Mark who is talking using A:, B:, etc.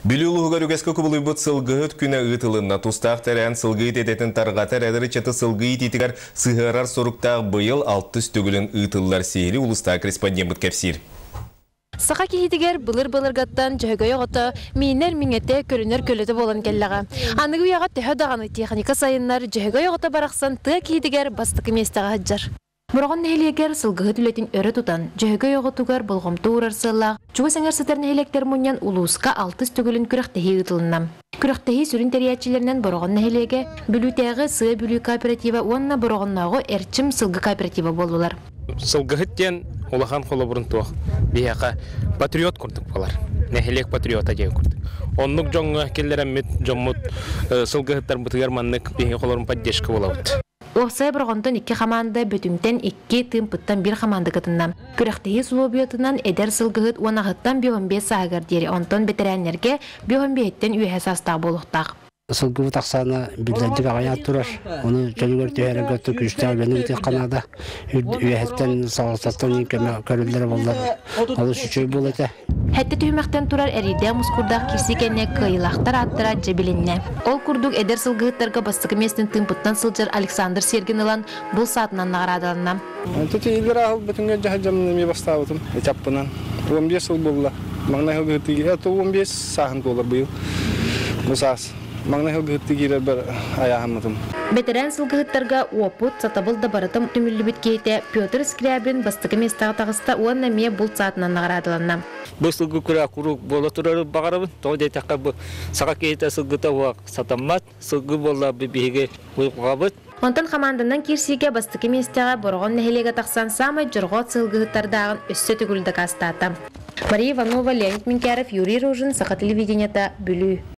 A: Билюлугар үгеске кубулуйбут сылгыт күнә ытылынна тустақ тәрән сылгыт ететін тарғатар әдірі чаты сылгыт етігер сығырар соруктақ бұйыл 600 түгілін ытыллар сейлі улыста корреспондент кәпсир.
B: Сақа кейдігер бұлыр-бұлырғаттан жөйгөй оғыты мейінер меңетте көрінер көліті болан келліға. Анығы уяға төхі дағаны техника сайынлар жөйгөй оғыты барақсан тұға кейдігер бастықы местіға хаджар. Бұрғын нәхелегер сылғығы түлетін өрі тұтан, жөйгөй оғытугар болғымты ұрар сыллақ. Чуғы сәңір сытар нәхелектер мұниян улуысқа 600 түгілін күріқтіхи ұтылыннам. Күріқтіхи сүрін тәриятчілерінен бұрғын нәхелеге бүлітәғі сығы бүлі кооператива онына бұрғыннағы әрчім сылғы кооператива болулар.
C: Сылгыттен улахан қолы бұрын туақ. Бияқа патриот күрдік болар. Нәхелек патриота жай күрдік. Оннық жоңға келдерәммет жоммут сылгыттар бұтығар маннық бияқа қоларын паддешкі болауыд.
B: Осай бұрғынтын 2 қаманды бүтімтен 2 тым пыттан 1 қаманды қытыннам. Күріқтіхи сұлу бүйетінен әдер сылғыт онағыттан 5-15 сағығыр дері. Онтон бетерәнерге 5-15-тен үйе састағы болуқтақ.
D: Сылгы тақсаны билдердік ағаят тұрар. Оны жөнігер түйәрі көтті күштер бені өте қанада. Үйәхеттен сағыстаттан көрілдері болдар. Ол үші бол еті.
B: Хәтті түймәқтен тұрар әриде мұскурдақ кирсикенне кыйлақтар аттыра жабілінне. Ол күрдік әдер сылғыттарға бастықы местін тымпыттан сылжыр Александр Сергин ылан бұл саатынан нағарадалынам.
E: Төте елдер ағыл бүтінге жағажамын еме бастауытым. Чаппынан. 15 жыл болла. Маңнай ғылғыттыге. 15 сағын болар бұйыл. Мұсас. Маңнай ғылғыттыгелер бір аяғымытым.
B: Бетерән сылғыттарға опут сатабылда барытым түмілі біткейте Петр Скрябин бастықы местағы тағыста оған әме бұл саатынан нағарадалынам.
F: Бұл сылғы күрі құруқ бола тұрары бағарабын. Тоғыдай таққа бұл сақа кейті сылғыта уақ сатаммат. Сылғы бола бігеге ұйқығабыд.
B: Онтан команданан кирсиге бастықы местеға бұрғын нәхелеге тақсан самай жүрғот сылғыттардағын өссі түгілді қастатам. Мария Иванова, Леонид Минкяров, Юрий Ружин, Сақа телевидениета, Бүлі.